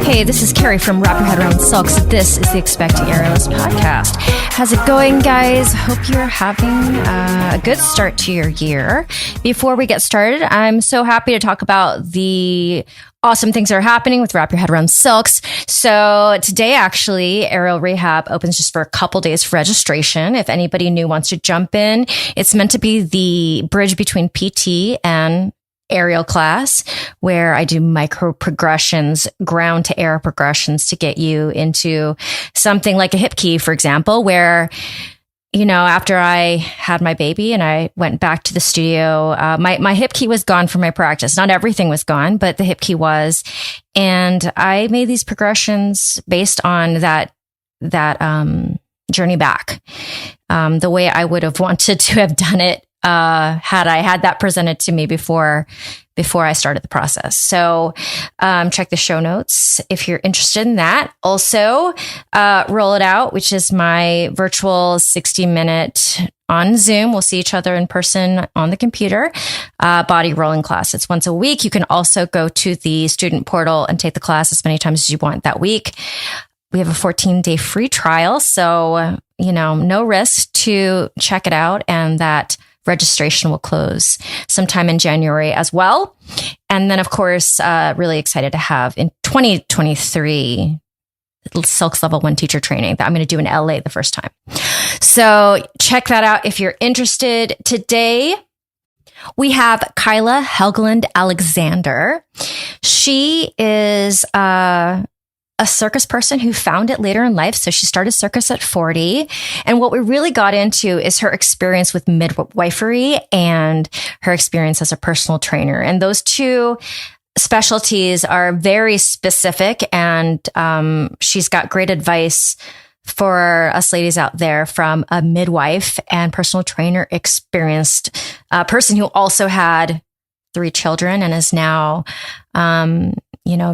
Hey, this is Carrie from Wrap Your Head Around Silks. This is the Expecting Aerialist podcast. How's it going, guys? Hope you're having a good start to your year. Before we get started, I'm so happy to talk about the awesome things that are happening with Wrap Your Head Around Silks. So today, actually, Aerial Rehab opens just for a couple days for registration. If anybody new wants to jump in, it's meant to be the bridge between PT and aerial class, where I do micro progressions, ground to air progressions to get you into something like a hip key, for example, where, you know, after I had my baby and I went back to the studio, my hip key was gone from my practice. Not everything was gone, but the hip key was. And I made these progressions based on that journey back, the way I would have wanted to have done it had I had that presented to me before I started the process. So check the show notes if you're interested in that. Also, Roll It Out, which is my virtual 60-minute on Zoom. We'll see each other in person on the computer. Body rolling class. It's once a week. You can also go to the student portal and take the class as many times as you want that week. We have a 14-day free trial. So, no risk to check it out. And that registration will close sometime in January as well. And then, of course, really excited to have in 2023 Silks Level 1 teacher training that I'm going to do in LA the first time. So check that out if you're interested. Today, we have Kyla Helgeland Alexander. She is a circus person who found it later in life. So she started circus at 40. And what we really got into is her experience with midwifery and her experience as a personal trainer. And those two specialties are very specific. And she's got great advice for us ladies out there from a midwife and personal trainer experienced person who also had 3 children and is now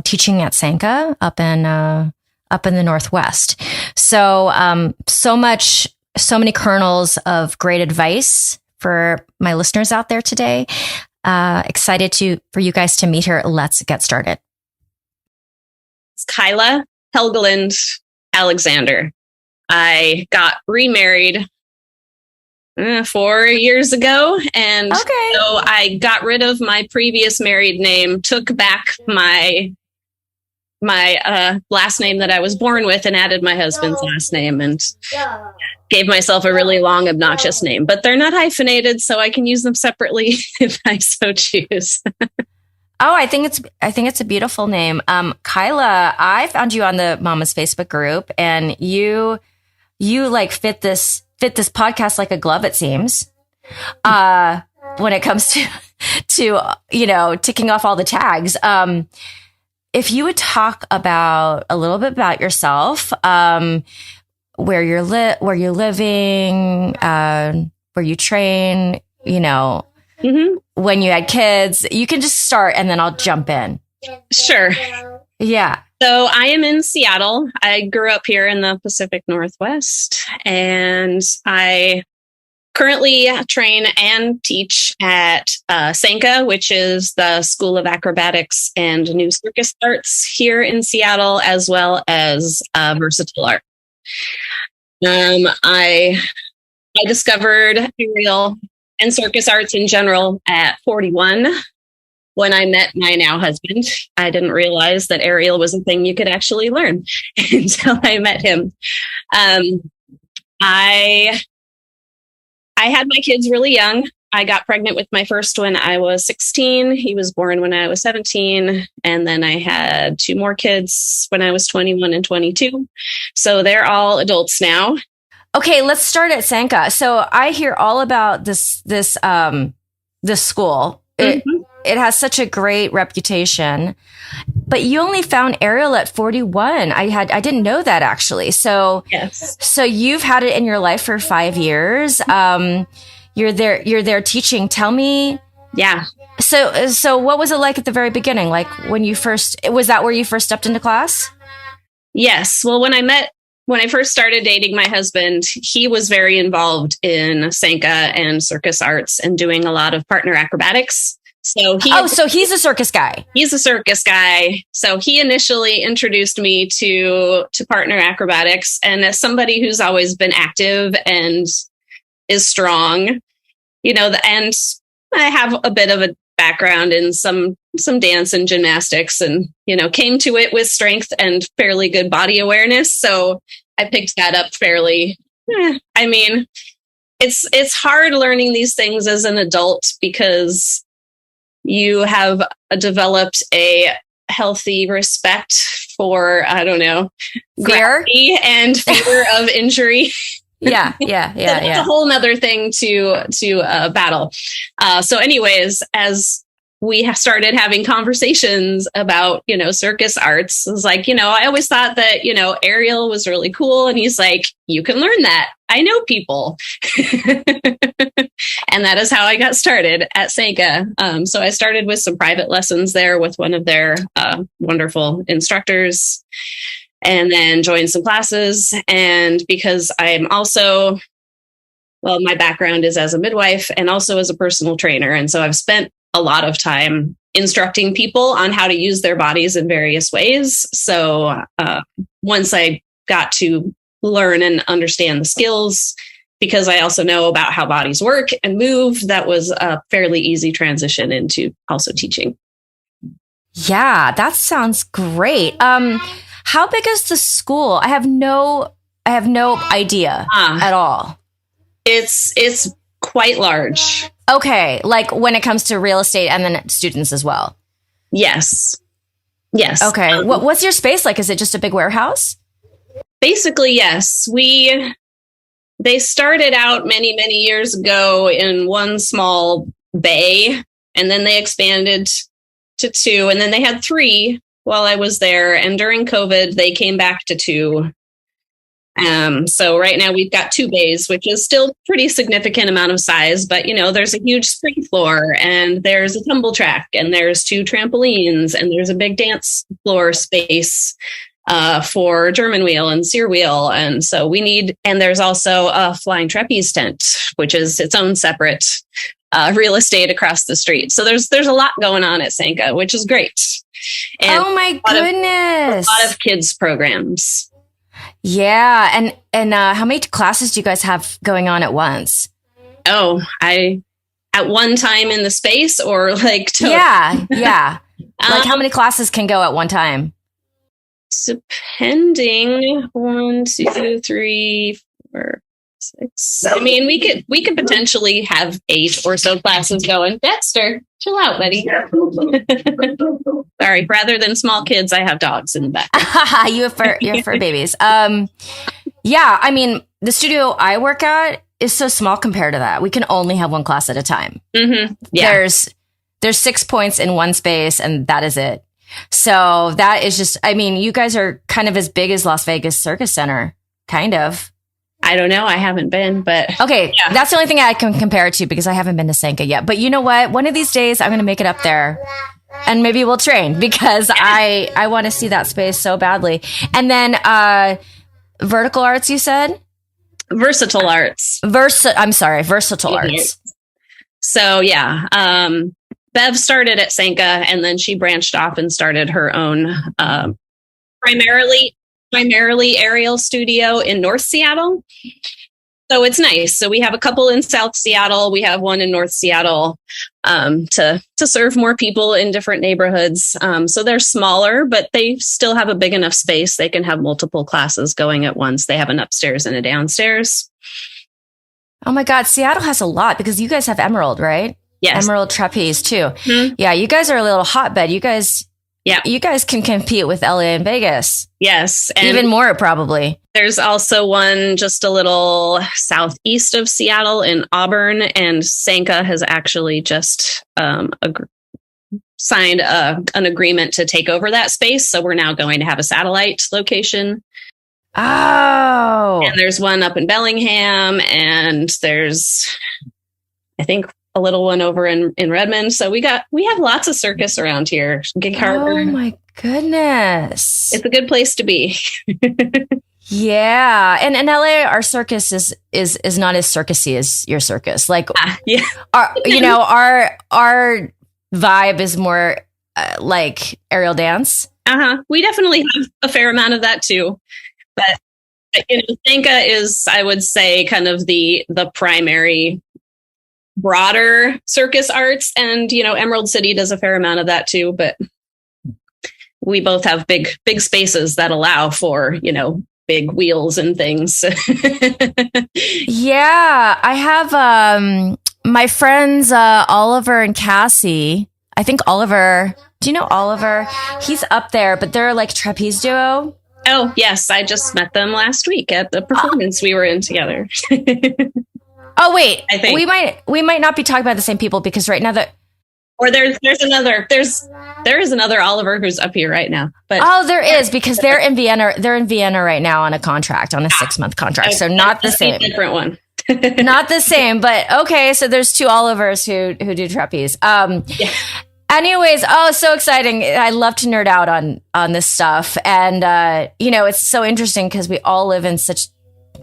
teaching at Sanka up in the Northwest. So, so many kernels of great advice for my listeners out there today. Excited for you guys to meet her. Let's get started. It's Kyla Helgeland Alexander. I got remarried 4 years ago. And so I got rid of my previous married name, took back my last name that I was born with and added my husband's last name and gave myself a really long, obnoxious name. But they're not hyphenated, so I can use them separately if I so choose. I think it's a beautiful name. Kyla, I found you on the Mama's Facebook group, and you like fit this podcast like a glove, it seems, when it comes to ticking off all the tags. If you would talk a little bit about yourself, where you're living, where you train, when you had kids, you can just start and then I'll jump in. Sure. Yeah. So I am in Seattle. I grew up here in the Pacific Northwest, and I currently train and teach at Sanka, which is the School of Acrobatics and New Circus Arts here in Seattle, as well as Versatile Art. I discovered aerial and circus arts in general at 41. When I met my now husband. I didn't realize that aerial was a thing you could actually learn until I met him. I had my kids really young. I got pregnant with my first when I was 16. He was born when I was 17. And then I had 2 more kids when I was 21 and 22. So they're all adults now. Okay, let's start at Sanka. So I hear all about this school. It has such a great reputation, but you only found aerial at 41. I didn't know that, actually. So, yes. So you've had it in your life for 5 years. You're there teaching. Tell me. Yeah. So what was it like at the very beginning? Like when was that where you first stepped into class? Yes. Well, when I met when I first started dating my husband, he was very involved in Sanka and circus arts and doing a lot of partner acrobatics. So he's a circus guy. He's a circus guy. So he initially introduced me to partner acrobatics. And as somebody who's always been active and is strong, and I have a bit of a background in some dance and gymnastics, and came to it with strength and fairly good body awareness. So I picked that up fairly. I mean, it's hard learning these things as an adult because you have developed a healthy respect for, I don't know, gravity and fear of injury. Yeah. It's a whole nother thing to battle. So anyways, as we started having conversations about, circus arts, it was like, I always thought that, aerial was really cool. And he's like, you can learn that. I know people. And that is how I got started at Sanka. So I started with some private lessons there with one of their wonderful instructors, and then joined some classes. And because I'm also, my background is as a midwife and also as a personal trainer. And so I've spent a lot of time instructing people on how to use their bodies in various ways. So once I got to learn and understand the skills, because I also know about how bodies work and move, that was a fairly easy transition into also teaching. Yeah, that sounds great. How big is the school? I have no idea at all. It's quite large. Okay, like when it comes to real estate and then students as well. Yes. Okay. What's your space like? Is it just a big warehouse? Basically, yes. They started out many, many years ago in one small bay, and then they expanded to 2, and then they had 3 while I was there. And during COVID, they came back to 2. So right now we've got 2 bays, which is still pretty significant amount of size, but there's a huge spring floor, and there's a tumble track, and there's 2 trampolines, and there's a big dance floor space for German wheel and sear wheel. And so and there's also a flying trapeze tent, which is its own separate real estate across the street. So there's a lot going on at Sanka, which is great. And oh my goodness. A lot of kids programs. Yeah. And how many classes do you guys have going on at once? Oh, at one time in the space, or like total? Yeah. Like how many classes can go at one time? Depending, 1, 2, 3, 4, 6. I mean, we could potentially have 8 or so classes going. Dexter, chill out, buddy. Sorry, rather than small kids, I have dogs in the back. You have fur babies. Yeah, I mean, the studio I work at is so small compared to that. We can only have 1 class at a time. Mm-hmm. Yeah. There's 6 points in one space, and that is it. So that is just, I mean, you guys are kind of as big as Las Vegas Circus Center, kind of. I don't know. I haven't been, but okay. Yeah. That's the only thing I can compare it to, because I haven't been to Sanka yet. But you know what? One of these days I'm going to make it up there, and maybe we'll train, because I want to see that space so badly. And then vertical arts, you said? Versatile arts. Versatile arts. So yeah. Bev started at Sanka, and then she branched off and started her own primarily aerial studio in North Seattle. So it's nice. So we have a couple in South Seattle. We have one in North Seattle to serve more people in different neighborhoods. So they're smaller, but they still have a big enough space. They can have multiple classes going at once. They have an upstairs and a downstairs. Oh my God. Seattle has a lot, because you guys have Emerald, right? Yes. Emerald Trapeze too. Mm-hmm. Yeah. You guys are a little hotbed. You guys can compete with LA and Vegas. Yes. And even more, probably. There's also one just a little southeast of Seattle in Auburn, and Sanka has actually just signed an agreement to take over that space. So we're now going to have a satellite location. Oh. And there's one up in Bellingham, and there's, I think, a little one over in Redmond. So we have lots of circus around here. Gig Harbor. Oh my goodness. It's a good place to be. Yeah. And in LA, our circus is not as circusy as your circus. Like, Yeah. our vibe is more like aerial dance. We definitely have a fair amount of that too. But Sanka is, I would say, kind of the primary broader circus arts, and Emerald City does a fair amount of that too. But we both have big spaces that allow for big wheels and things. Yeah, I have my friends Oliver and Cassie. I think Oliver. Do you know Oliver? He's up there, but they're like trapeze duo. Oh, yes. I just met them last week at the performance we were in together. Oh, wait. I think we might not be talking about the same people, because right now there is another Oliver who's up here right now. But there is, because they're in Vienna. They're in Vienna right now on a 6-month contract. Okay, so not the same. Different one. Not the same, but okay. So there's two Olivers who do trapeze. Yeah. Anyways, so exciting. I love to nerd out on this stuff. And, it's so interesting because we all live in such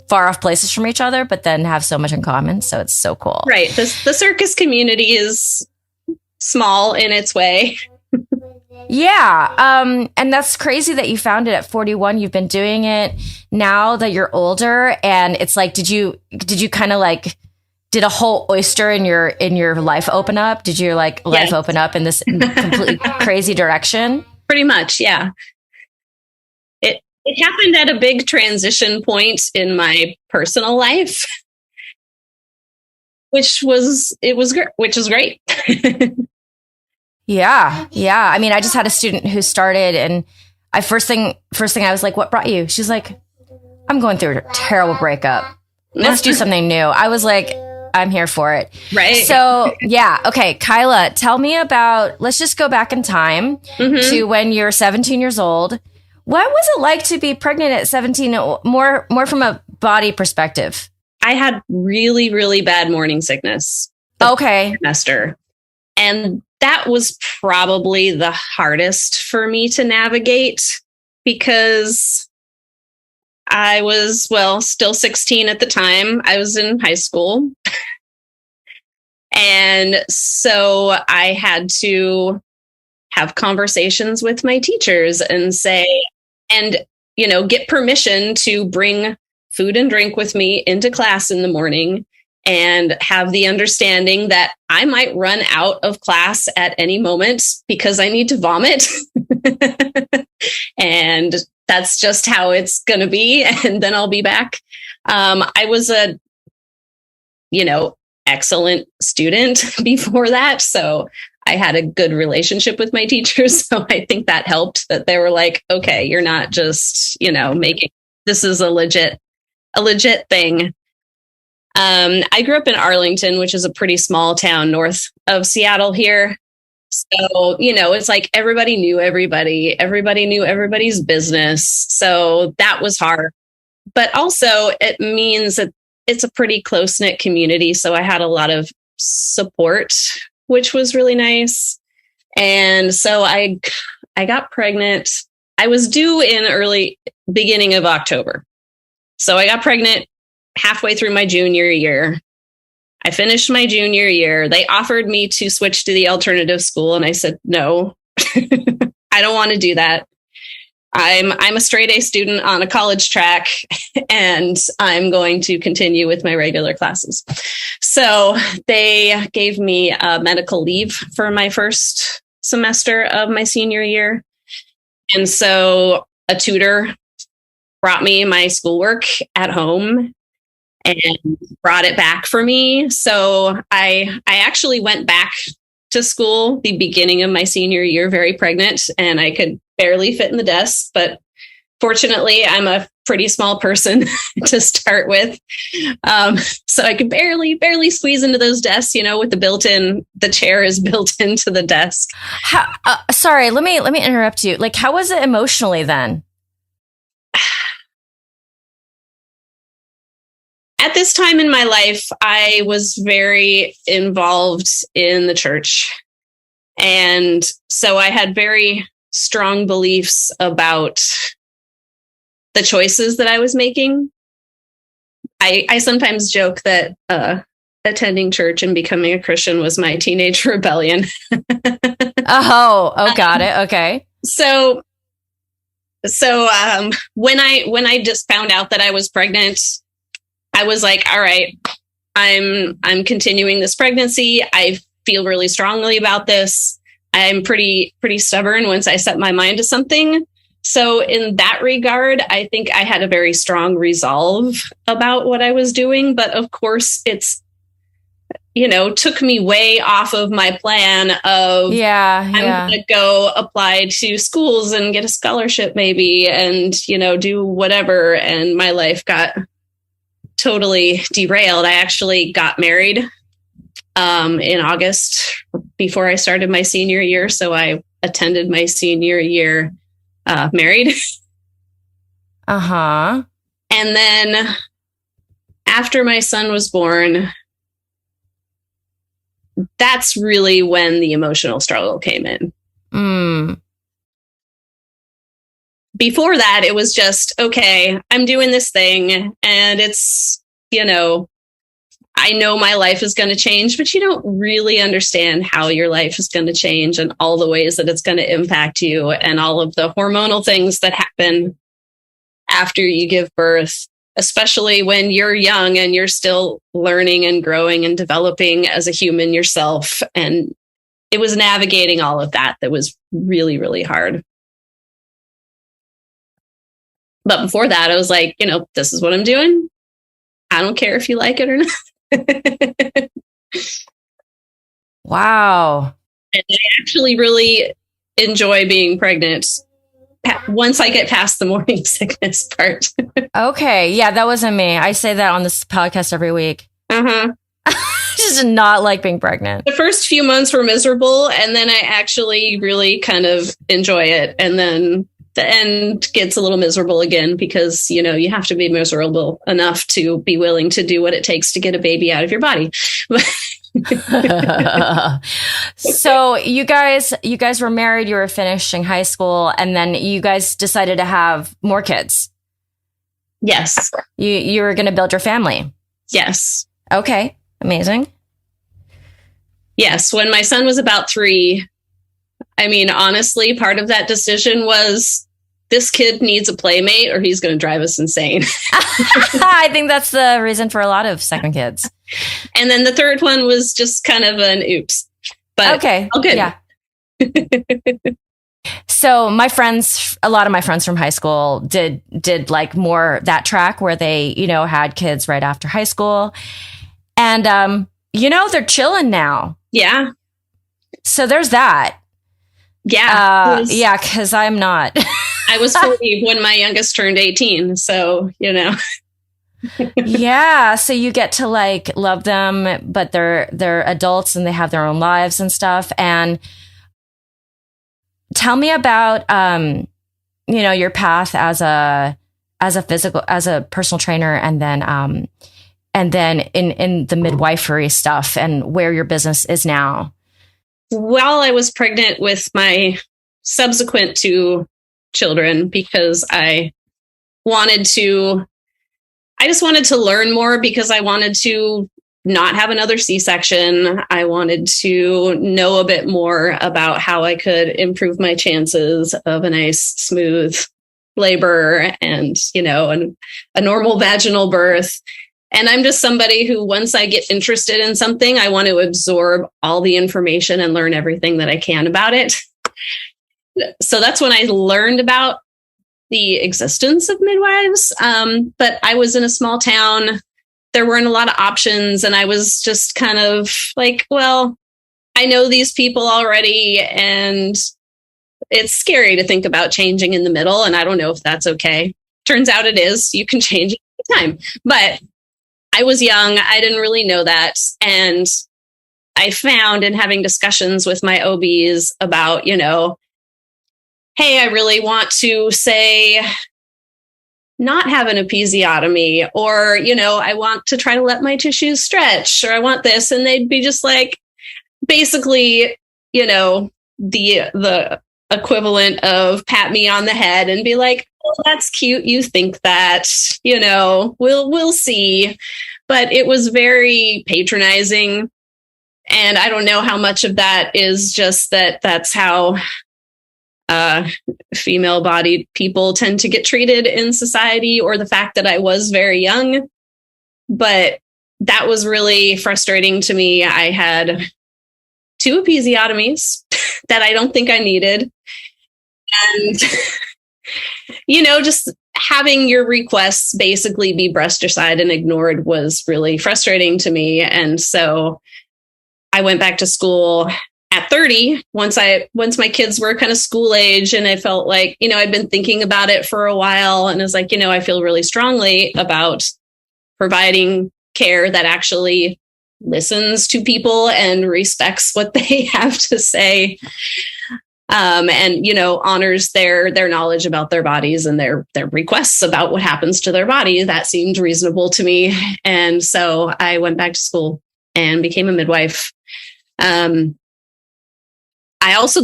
far off places from each other, but then have so much in common. So it's so cool. Right. The circus community is small in its way. Yeah. And that's crazy that you found it at 41. You've been doing it now that you're older. And it's like, did you kind of like, did a whole oyster in your life open up? Did your life open up in this completely crazy direction? Pretty much. Yeah. It happened at a big transition point in my personal life, which is great. Yeah. I mean, I just had a student who started, and first thing I was like, "What brought you?" She's like, "I'm going through a terrible breakup. Let's do something new." I was like, I'm here for it. Right. So, yeah. Okay. Kyla, tell me about, let's just go back in time to when you're 17 years old. What was it like to be pregnant at 17? More from a body perspective. I had really, really bad morning sickness. Okay. Semester. And that was probably the hardest for me to navigate, because I was, still 16 at the time. I was in high school. And so I had to have conversations with my teachers and get permission to bring food and drink with me into class in the morning, and have the understanding that I might run out of class at any moment because I need to vomit. And that's just how it's going to be. And then I'll be back. I was a, excellent student before that. So I had a good relationship with my teachers. So I think that helped, that they were like, okay, you're not just, making, this is a legit thing. I grew up in Arlington, which is a pretty small town north of Seattle here. So, it's like everybody knew everybody knew everybody's business. So that was hard. But also it means that it's a pretty close-knit community. So I had a lot of support, which was really nice. And so I got pregnant. I was due in early beginning of October. So I got pregnant halfway through my junior year. I finished my junior year. They offered me to switch to the alternative school, and I said, no, I don't want to do that. I'm a straight A student on a college track, and I'm going to continue with my regular classes. So they gave me medical leave for my first semester of my senior year. And so a tutor brought me my schoolwork at home and brought it back for me. So I actually went back to school the beginning of my senior year, very pregnant, and I could barely fit in the desk. But fortunately, I'm a pretty small person to start with. So I could barely squeeze into those desks, with the chair is built into the desk. Sorry, let me interrupt you. Like, how was it emotionally then? At this time in my life, I was very involved in the church. And so I had very strong beliefs about the choices that I was making. I sometimes joke that attending church and becoming a Christian was my teenage rebellion. Oh, got it. Okay. So when I just found out that I was pregnant, I was like, all right, I'm continuing this pregnancy. I feel really strongly about this. I'm pretty stubborn once I set my mind to something. So in that regard, I think I had a very strong resolve about what I was doing. But of course, it's, took me way off of my plan of, I'm going to go apply to schools and get a scholarship maybe and, do whatever. And my life got totally derailed. I actually got married in August before I started my senior year. So I attended my senior year married. Uh-huh. And then after my son was born, that's really when the emotional struggle came in. Before that, it was just, okay, I'm doing this thing and it's, I know my life is going to change, but you don't really understand how your life is going to change and all the ways that it's going to impact you and all of the hormonal things that happen after you give birth, especially when you're young and you're still learning and growing and developing as a human yourself. And it was navigating all of that was really, really hard. But before that, I was like, this is what I'm doing. I don't care if you like it or not. Wow. And I actually really enjoy being pregnant once I get past the morning sickness part. Okay. Yeah, that wasn't me. I say that on this podcast every week. Uh-huh. Just not like being pregnant. The first few months were miserable, and then I actually really kind of enjoy it. And then the end gets a little miserable again because, you have to be miserable enough to be willing to do what it takes to get a baby out of your body. So you guys were married, you were finishing high school, and then you guys decided to have more kids. Yes. You were going to build your family. Yes. Okay. Amazing. Yes. When my son was about 3, honestly, part of that decision was this kid needs a playmate or he's going to drive us insane. I think that's the reason for a lot of second kids. And then the third one was just kind of an oops. But okay. All good. Yeah. So a lot of my friends from high school did like more that track where they, had kids right after high school. And, they're chilling now. Yeah. So there's that. Yeah. Yeah, because I'm not. I was 40 when my youngest turned 18. So, Yeah. So you get to like love them, but they're adults and they have their own lives and stuff. And tell me about, your path as a personal trainer and then in the midwifery stuff and where your business is now. While I was pregnant with my subsequent 2 children, because I just wanted to learn more because I wanted to not have another C-section. I wanted to know a bit more about how I could improve my chances of a nice, smooth labor and, a normal vaginal birth. And I'm just somebody who, once I get interested in something, I want to absorb all the information and learn everything that I can about it. So that's when I learned about the existence of midwives. But I was in a small town. There weren't a lot of options. And I was just kind of like, well, I know these people already. And it's scary to think about changing in the middle. And I don't know if that's okay. Turns out it is. You can change at any time. But I was young. I didn't really know that. And I found in having discussions with my OBs about, hey, I really want to say not have an episiotomy, or, I want to try to let my tissues stretch, or I want this. And they'd be just like, basically, the equivalent of pat me on the head and be like, well, that's cute. You think that, we'll see. But it was very patronizing. And I don't know how much of that is just that's how female bodied people tend to get treated in society, or the fact that I was very young. But that was really frustrating to me. I had 2 episiotomies that I don't think I needed. And, just having your requests basically be brushed aside and ignored was really frustrating to me. And so I went back to school at 30, once my kids were kind of school age, and I felt like, I'd been thinking about it for a while, and I was like, I feel really strongly about providing care that actually listens to people and respects what they have to say, and honors their knowledge about their bodies and their requests about what happens to their body. That seemed reasonable to me, and so I went back to school and became a midwife. I also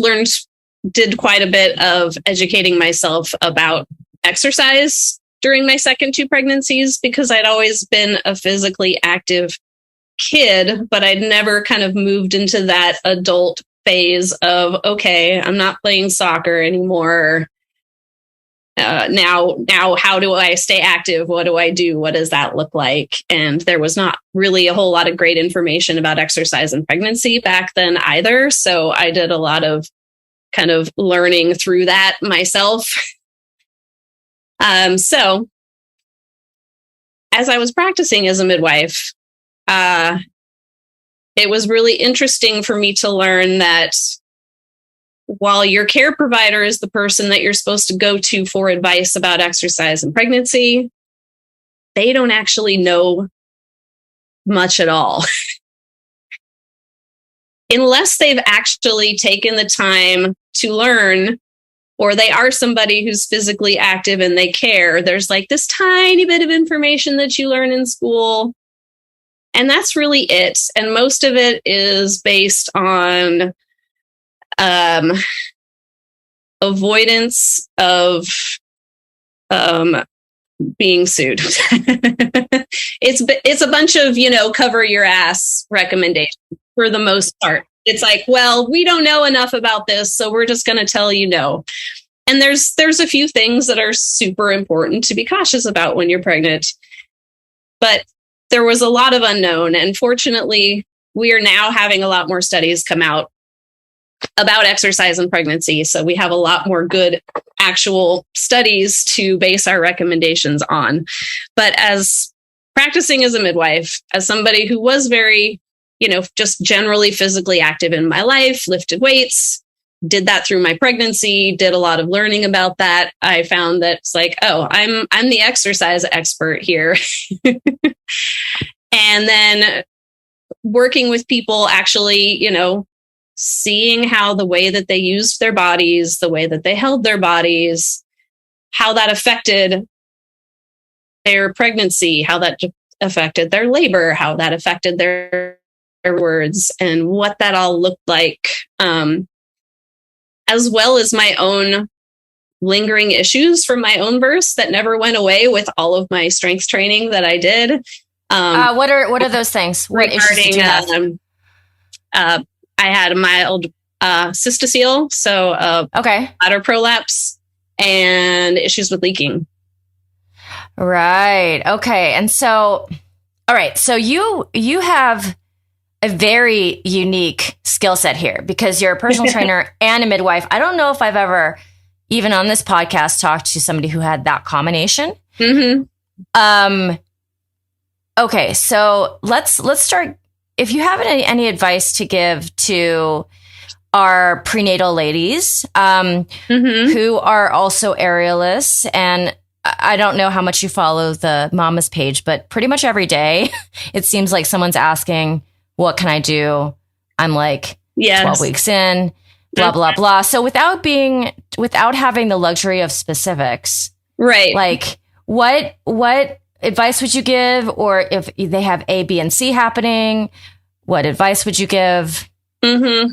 did quite a bit of educating myself about exercise during my second 2 pregnancies, because I'd always been a physically active kid, but I'd never kind of moved into that adult phase of, okay, I'm not playing soccer anymore. Now, how do I stay active? What do I do? What does that look like? And there was not really a whole lot of great information about exercise and pregnancy back then either. So I did a lot of kind of learning through that myself. So as I was practicing as a midwife, it was really interesting for me to learn that while your care provider is the person that you're supposed to go to for advice about exercise and pregnancy, they don't actually know much at all. Unless they've actually taken the time to learn, or they are somebody who's physically active and they care, there's like this tiny bit of information that you learn in school. And that's really it. And most of it is based on avoidance of being sued. It's a bunch of, cover your ass recommendations for the most part. It's like, well, we don't know enough about this, so we're just going to tell you no. And there's a few things that are super important to be cautious about when you're pregnant. But there was a lot of unknown. And fortunately, we are now having a lot more studies come out about exercise and pregnancy. So we have a lot more good actual studies to base our recommendations on. But as practicing as a midwife, as somebody who was very, just generally physically active in my life, lifted weights, did that through my pregnancy, did a lot of learning about that, I found that it's like, oh, I'm the exercise expert here. And then working with people actually, seeing how the way that they used their bodies, the way that they held their bodies, how that affected their pregnancy, how that affected their labor, how that affected their words, and what that all looked like, as well as my own lingering issues from my own births that never went away with all of my strength training that I did. What are those things? What issues did you have? I had a mild cystocele, so bladder prolapse, and issues with leaking. Right. Okay. And so, all right. So you have a very unique skill set here, because you're a personal trainer and a midwife. I don't know if I've ever, even on this podcast, talked to somebody who had that combination. Mm-hmm. Okay. So let's start. If you have any advice to give to our prenatal ladies who are also aerialists, and I don't know how much you follow the Mamas page, but pretty much every day it seems like someone's asking, what can I do? I'm like 12 weeks in, blah, blah, blah. So without having the luxury of specifics, right? Like what advice would you give? Or if they have A, B, and C happening, what advice would you give? Mm-hmm.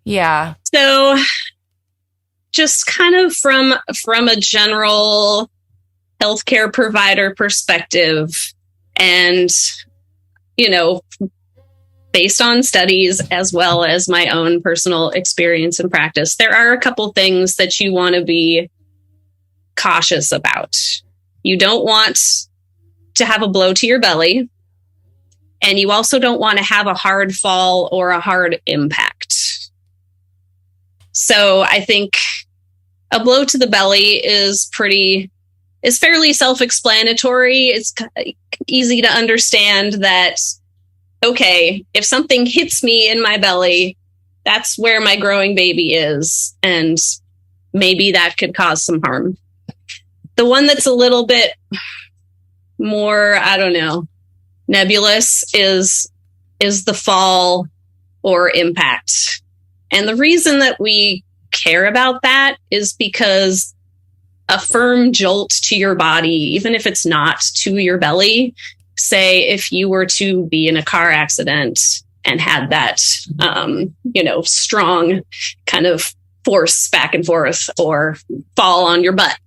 Yeah. So just kind of from a general healthcare provider perspective, and, based on studies as well as my own personal experience and practice, there are a couple things that you want to be cautious about. You don't want to have a blow to your belly, and you also don't want to have a hard fall or a hard impact. So I think a blow to the belly is fairly self-explanatory. It's easy to understand that, okay, if something hits me in my belly, that's where my growing baby is, and maybe that could cause some harm. The one that's a little bit more, nebulous is the fall or impact. And the reason that we care about that is because a firm jolt to your body, even if it's not to your belly, say if you were to be in a car accident and had that, strong kind of force back and forth or fall on your butt.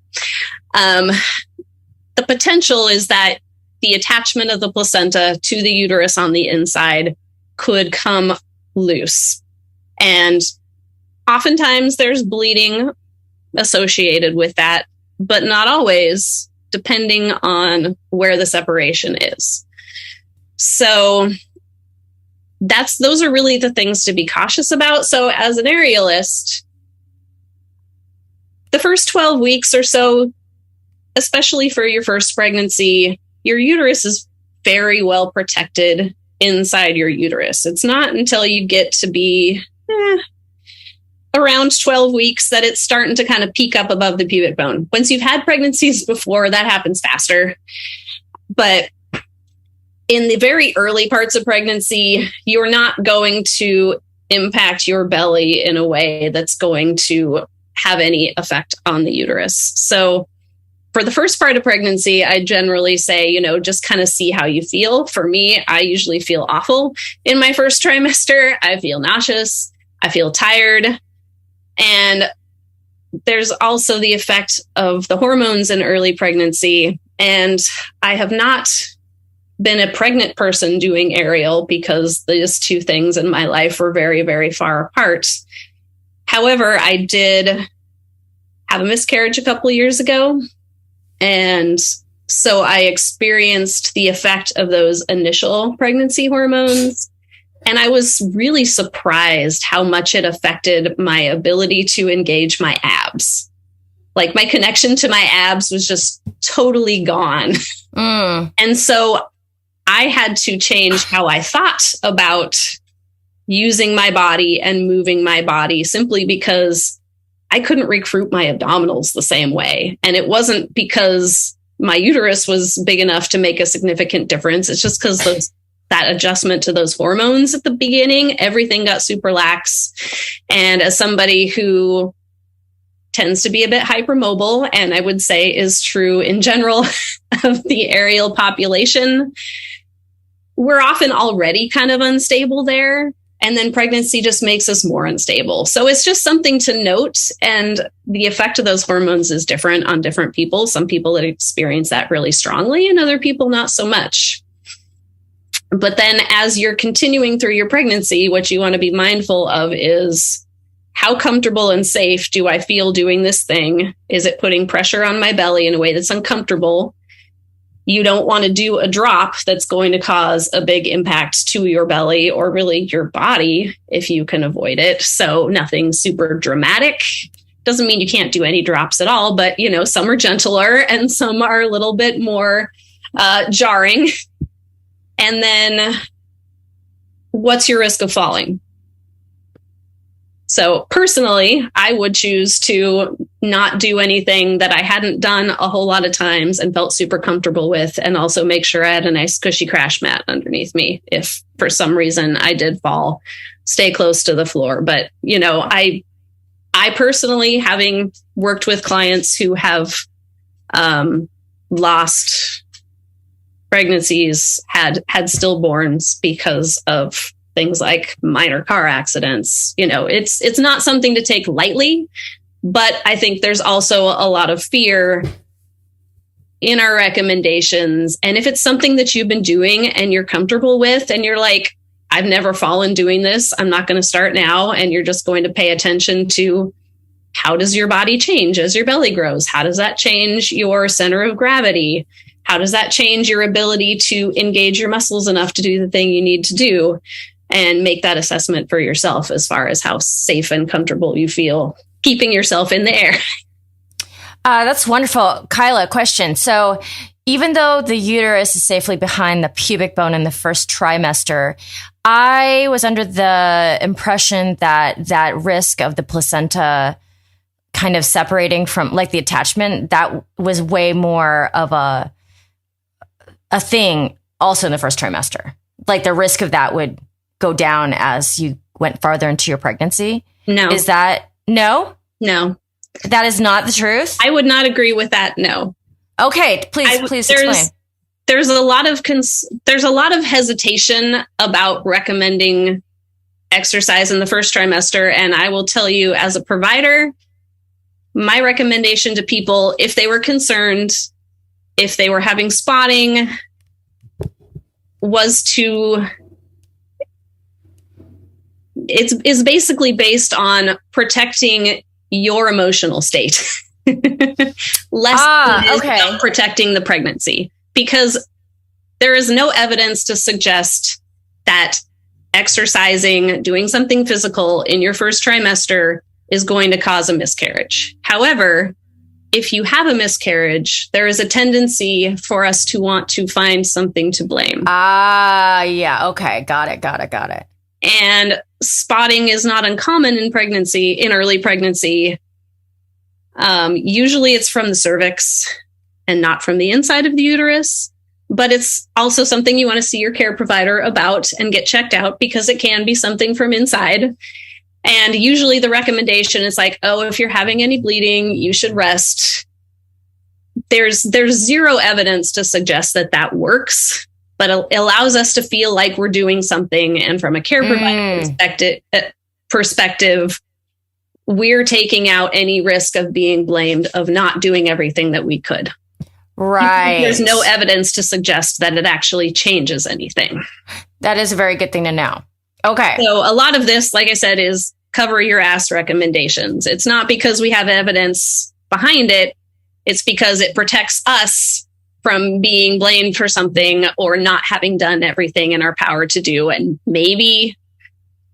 The potential is that the attachment of the placenta to the uterus on the inside could come loose. And oftentimes there's bleeding associated with that, but not always, depending on where the separation is. So those are really the things to be cautious about. So as an aerialist, the first 12 weeks or so, especially for your first pregnancy, your uterus is very well protected inside your uterus. It's not until you get to be around 12 weeks that it's starting to kind of peak up above the pubic bone. Once you've had pregnancies before, that happens faster. But in the very early parts of pregnancy, you're not going to impact your belly in a way that's going to have any effect on the uterus. So for the first part of pregnancy, I generally say, just kind of see how you feel. For me, I usually feel awful in my first trimester. I feel nauseous. I feel tired. And there's also the effect of the hormones in early pregnancy. And I have not been a pregnant person doing aerial because these two things in my life were very, very far apart. However, I did have a miscarriage a couple of years ago. And so I experienced the effect of those initial pregnancy hormones. And I was really surprised how much it affected my ability to engage my abs. Like my connection to my abs was just totally gone. And so I had to change how I thought about using my body and moving my body, simply because I couldn't recruit my abdominals the same way. And it wasn't because my uterus was big enough to make a significant difference. It's just because that adjustment to those hormones at the beginning, everything got super lax. And as somebody who tends to be a bit hypermobile, and I would say is true in general of the aerial population, we're often already kind of unstable there. And then pregnancy just makes us more unstable. So it's just something to note. And the effect of those hormones is different on different people. Some people that experience that really strongly and other people not so much. But then as you're continuing through your pregnancy, what you want to be mindful of is how comfortable and safe do I feel doing this thing? Is it putting pressure on my belly in a way that's uncomfortable? You don't want to do a drop that's going to cause a big impact to your belly or really your body if you can avoid it. So nothing super dramatic. Doesn't mean you can't do any drops at all, but some are gentler and some are a little bit more jarring. And then what's your risk of falling? So personally, I would choose to not do anything that I hadn't done a whole lot of times and felt super comfortable with, and also make sure I had a nice cushy crash mat underneath me. If for some reason I did fall, stay close to the floor. But, I personally, having worked with clients who have lost pregnancies, had stillborns because of things like minor car accidents. It's not something to take lightly, But I think there's also a lot of fear in our recommendations. And if it's something that you've been doing and you're comfortable with, and you're like, I've never fallen doing this, I'm not going to start now. And you're just going to pay attention to how does your body change as your belly grows? How does that change your center of gravity? How does that change your ability to engage your muscles enough to do the thing you need to do? And make that assessment for yourself as far as how safe and comfortable you feel keeping yourself in the air. That's wonderful. Kyla, question. So even though the uterus is safely behind the pubic bone in the first trimester, I was under the impression that that risk of the placenta kind of separating from like the attachment, that was way more of a thing also in the first trimester. Like the risk of that would go down as you went farther into your pregnancy. No. Is that no? No. That is not the truth? I would not agree with that. No. Okay, please explain. There's a lot of hesitation about recommending exercise in the first trimester, and I will tell you as a provider, my recommendation to people, if they were concerned, if they were having spotting, was to it's basically based on protecting your emotional state. Less about protecting the pregnancy, because there is no evidence to suggest that exercising, doing something physical in your first trimester is going to cause a miscarriage. However, if you have a miscarriage, there is a tendency for us to want to find something to blame. Yeah. Okay. Got it. And spotting is not uncommon in pregnancy, in early pregnancy. Usually it's from the cervix and not from the inside of the uterus, but it's also something you want to see your care provider about and get checked out, because it can be something from inside. And usually the recommendation is like, oh, if you're having any bleeding, you should rest. There's zero evidence to suggest that works, but it allows us to feel like we're doing something. And from a care provider perspective, we're taking out any risk of being blamed of not doing everything that we could. Right. There's no evidence to suggest that it actually changes anything. That is a very good thing to know. Okay. So a lot of this, like I said, is cover your ass recommendations. It's not because we have evidence behind it. It's because it protects us from being blamed for something or not having done everything in our power to do. And maybe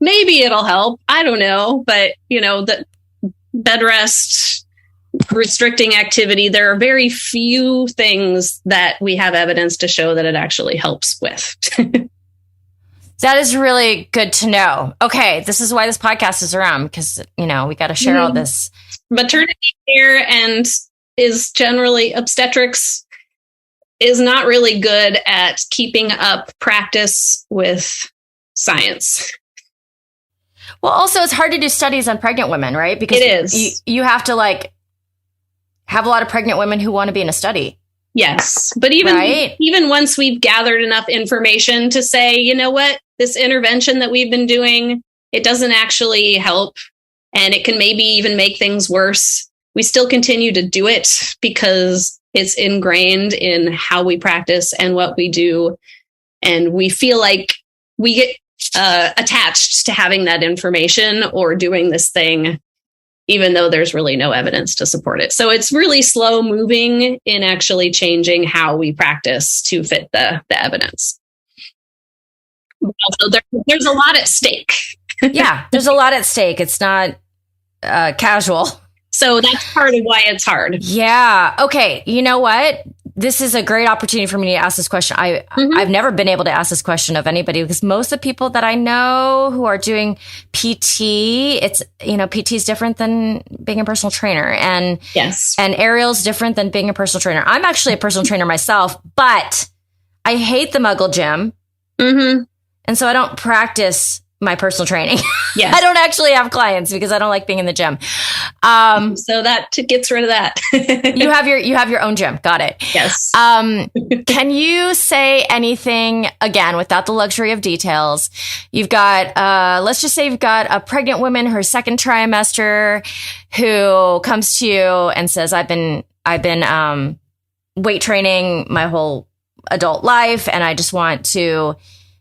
it'll help. I don't know. But, the bed rest, restricting activity, there are very few things that we have evidence to show that it actually helps with. That is really good to know. Okay, this is why this podcast is around, because, we got to share all this. Maternity care and is generally obstetrics is not really good at keeping up practice with science. Well, also, it's hard to do studies on pregnant women, right? Because it is. You have to have a lot of pregnant women who want to be in a study. Yes. But even once we've gathered enough information to say, you know what, this intervention that we've been doing, it doesn't actually help, and it can maybe even make things worse, we still continue to do it because it's ingrained in how we practice and what we do. And we feel like we get attached to having that information or doing this thing, even though there's really no evidence to support it. So it's really slow moving in actually changing how we practice to fit the evidence. Also, there's a lot at stake. Yeah, there's a lot at stake. It's not casual. So that's part of why it's hard. Yeah. Okay. You know what? This is a great opportunity for me to ask this question. I've never been able to ask this question of anybody, because most of the people that I know who are doing PT, it's, PT is different than being a personal trainer, and yes, and aerial's different than being a personal trainer. I'm actually a personal trainer myself, but I hate the Muggle gym. Mm-hmm. And so I don't practice my personal training. Yes. I don't actually have clients because I don't like being in the gym. So that gets rid of that. You have your own gym. Got it. Yes. Can you say anything, again, without the luxury of details? You've got, let's just say you've got a pregnant woman, her second trimester, who comes to you and says, I've been weight training my whole adult life, and I just want to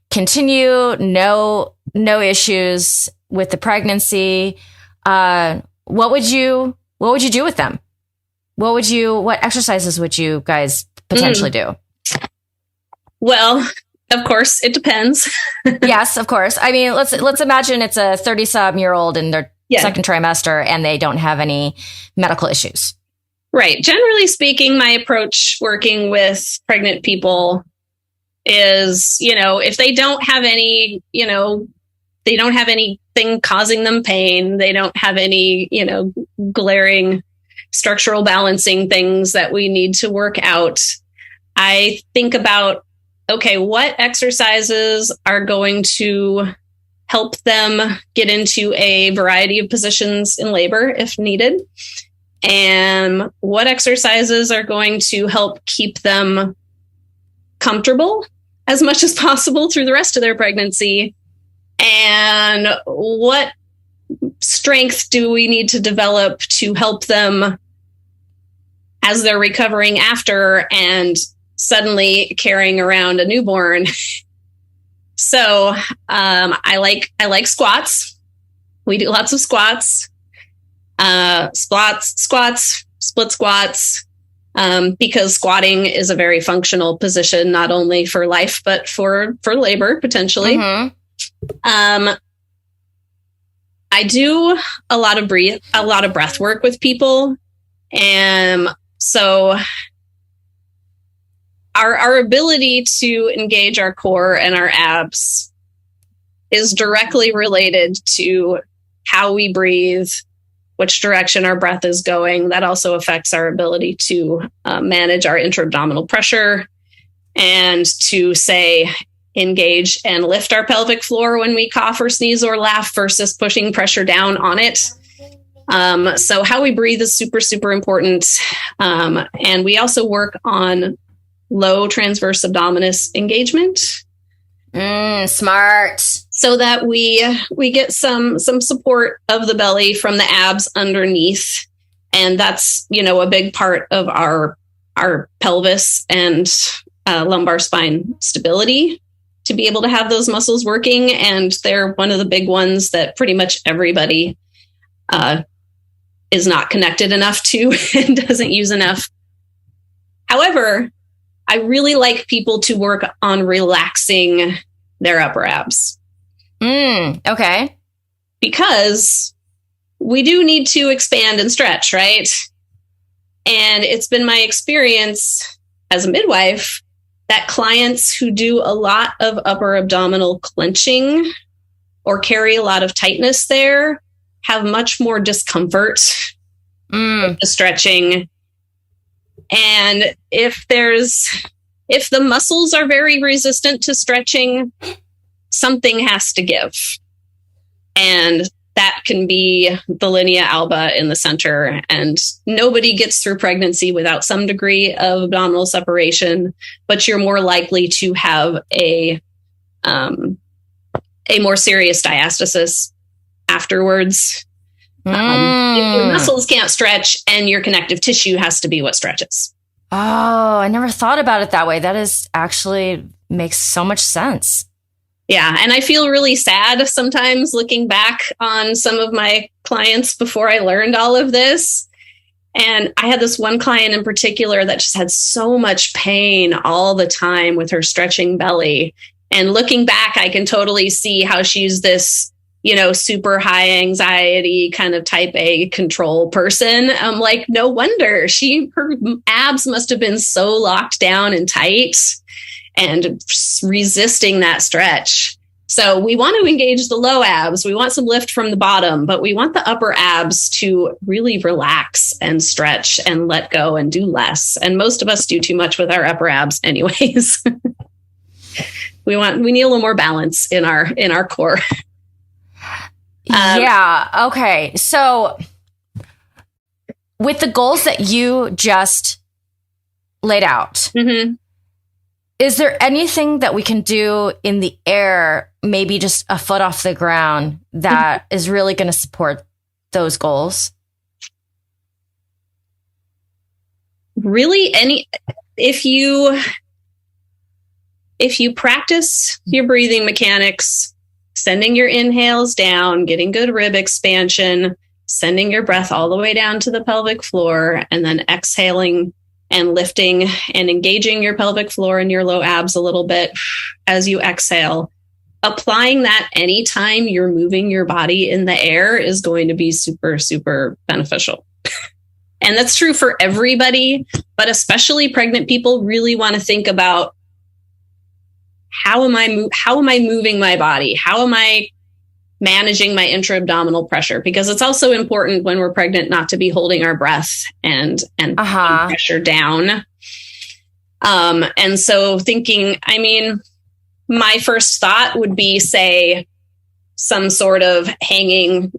continue. No issues with the pregnancy. What would you do with them? What exercises would you guys potentially do? Well, of course, it depends. Yes, of course. I mean, let's imagine it's a 30-some-year-old in their second trimester and they don't have any medical issues. Right. Generally speaking, my approach working with pregnant people is, if they don't have any, they don't have anything causing them pain, they don't have any, glaring structural balancing things that we need to work out. I think about, okay, what exercises are going to help them get into a variety of positions in labor if needed? And what exercises are going to help keep them comfortable as much as possible through the rest of their pregnancy? And what strength do we need to develop to help them as they're recovering after and suddenly carrying around a newborn? So I like squats. We do lots of squats. Squats, split squats, because squatting is a very functional position, not only for life, but for labor, potentially. Mm-hmm. I do a lot of breath work with people. And so our ability to engage our core and our abs is directly related to how we breathe, which direction our breath is going. That also affects our ability to manage our intra-abdominal pressure and to, say, engage and lift our pelvic floor when we cough or sneeze or laugh versus pushing pressure down on it. So how we breathe is super, super important. And we also work on low transverse abdominis engagement. Smart. So that we get some support of the belly from the abs underneath. And that's, a big part of our pelvis and lumbar spine stability, to be able to have those muscles working. And they're one of the big ones that pretty much everybody is not connected enough to and doesn't use enough. However, I really like people to work on relaxing their upper abs. Okay. Because we do need to expand and stretch, right? And it's been my experience as a midwife that clients who do a lot of upper abdominal clenching or carry a lot of tightness there have much more discomfort with the stretching. And if the muscles are very resistant to stretching, something has to give. And that can be the linea alba in the center. And nobody gets through pregnancy without some degree of abdominal separation, but you're more likely to have a more serious diastasis afterwards. If your muscles can't stretch and your connective tissue has to be what stretches. Oh, I never thought about it that way. That is actually makes so much sense. Yeah. And I feel really sad sometimes looking back on some of my clients before I learned all of this. And I had this one client in particular that just had so much pain all the time with her stretching belly. And looking back, I can totally see how she's this, super high anxiety kind of type A control person. I'm like, no wonder her abs must have been so locked down and tight and resisting that stretch. So we want to engage the low abs. We want some lift from the bottom, but we want the upper abs to really relax and stretch and let go and do less. And most of us do too much with our upper abs anyways. We need a little more balance in our core. Yeah. Okay. So with the goals that you just laid out, is there anything that we can do in the air, maybe just a foot off the ground, that is really going to support those goals? Really, if you practice your breathing mechanics, sending your inhales down, getting good rib expansion, sending your breath all the way down to the pelvic floor, and then exhaling and lifting and engaging your pelvic floor and your low abs a little bit as you exhale, applying that anytime you're moving your body in the air is going to be super, super beneficial. And that's true for everybody, but especially pregnant people really want to think about, how am I moving my body? How am I managing my intra-abdominal pressure? Because it's also important when we're pregnant not to be holding our breath and pressure down. And so thinking, my first thought would be, say, some sort of hanging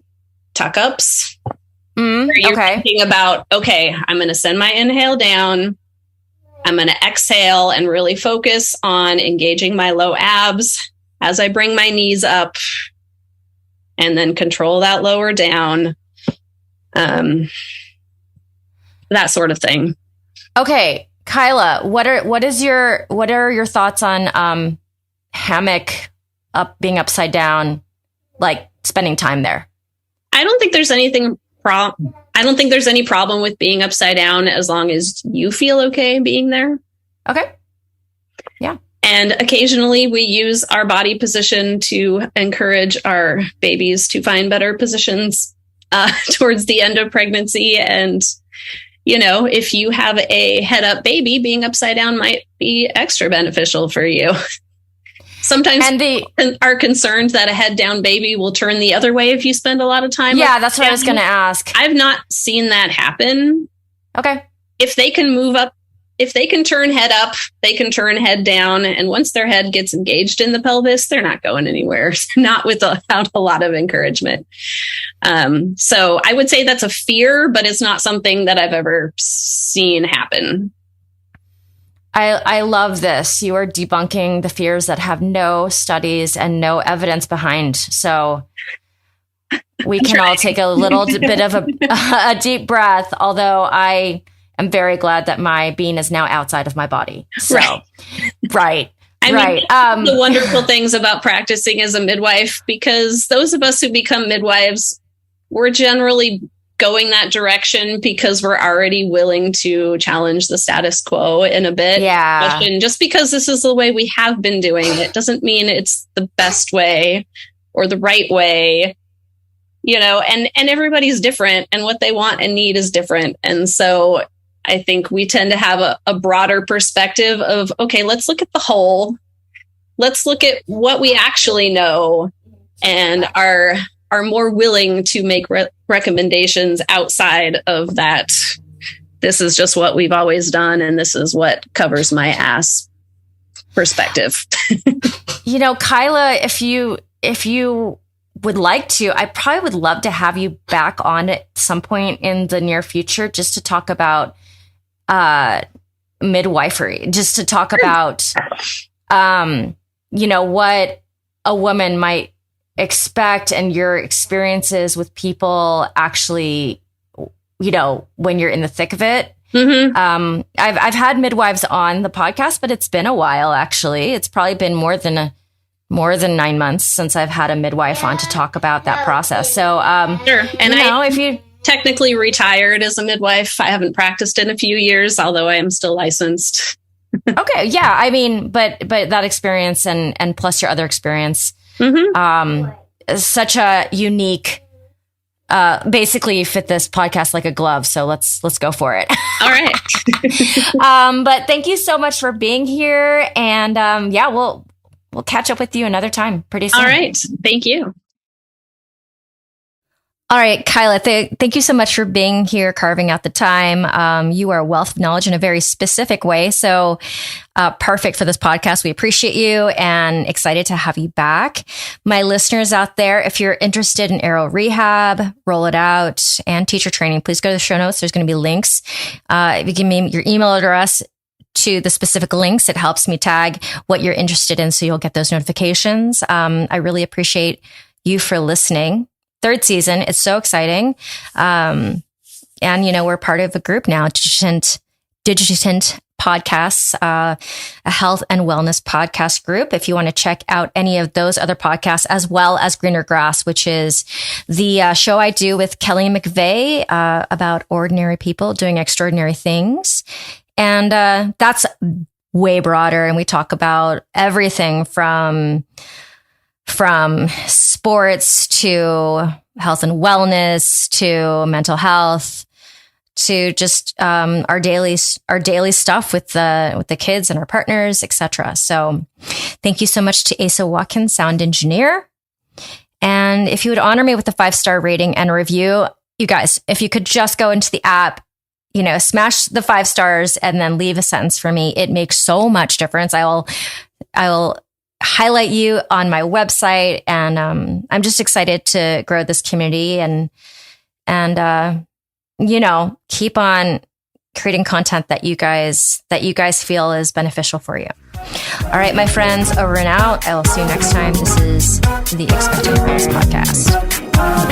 tuck-ups. Where you're thinking about, okay, I'm going to send my inhale down. I'm going to exhale and really focus on engaging my low abs as I bring my knees up, and then control that lower down. That sort of thing. Okay, Kyla, what are your thoughts on hammock being upside down, like spending time there? I don't think there's any problem with being upside down as long as you feel okay being there. Okay. Yeah. And occasionally we use our body position to encourage our babies to find better positions towards the end of pregnancy. And, if you have a head up baby, being upside down might be extra beneficial for you. Sometimes people are concerned that a head down baby will turn the other way if you spend a lot of time. Yeah, that's what I was going to ask. I've not seen that happen. Okay. If they can move up, if they can turn head up, they can turn head down. And once their head gets engaged in the pelvis, they're not going anywhere, not without a lot of encouragement. So I would say that's a fear, but it's not something that I've ever seen happen. I love this. You are debunking the fears that have no studies and no evidence behind. So we can all take a little bit of a deep breath, although I am very glad that my being is now outside of my body. So, right. The wonderful things about practicing as a midwife, because those of us who become midwives, we're generally going that direction because we're already willing to challenge the status quo in a bit. Yeah. And just because this is the way we have been doing it doesn't mean it's the best way or the right way, and everybody's different and what they want and need is different. And so I think we tend to have a broader perspective of, okay, let's look at the whole. Let's look at what we actually know and are more willing to make recommendations outside of that. This is just what we've always done, and this is what covers my ass perspective. Kyla, if you would like to, I probably would love to have you back on at some point in the near future, just to talk about midwifery, just to talk about, what a woman might expect and your experiences with people actually, when you're in the thick of it. Mm-hmm. I've had midwives on the podcast, but it's been a while, actually. It's probably been more than 9 months since I've had a midwife on to talk about that process. So, sure. And if you technically retired as a midwife, I haven't practiced in a few years, although I am still licensed. Okay. Yeah. But that experience and plus your other experience, such a unique, basically you fit this podcast like a glove. So let's go for it. All right. But thank you so much for being here. And, we'll catch up with you another time pretty soon. All right. Thank you. All right, Kyla, thank you so much for being here, carving out the time. You are a wealth of knowledge in a very specific way. So perfect for this podcast. We appreciate you and excited to have you back. My listeners out there, if you're interested in aero rehab, roll it out, and teacher training, please go to the show notes. There's going to be links. If you give me your email address to the specific links, it helps me tag what you're interested in so you'll get those notifications. I really appreciate you for listening. Third season. It's so exciting. And, we're part of a group now, Digitant Podcasts, a health and wellness podcast group. If you want to check out any of those other podcasts, as well as Greener Grass, which is the show I do with Kelly McVeigh about ordinary people doing extraordinary things. And that's way broader. And we talk about everything from sports to health and wellness to mental health to just our daily stuff with the kids and our partners, etc. So thank you so much to Asa Watkins, sound engineer. And if you would honor me with a 5-star rating and review, you guys, if you could just go into the app, smash the 5 stars and then leave a sentence for me, it makes so much difference. I will highlight you on my website, and I'm just excited to grow this community and keep on creating content that you guys feel is beneficial for you. All right, my friends, over and out. I will see you next time. This is the Expecting Wellness Podcast.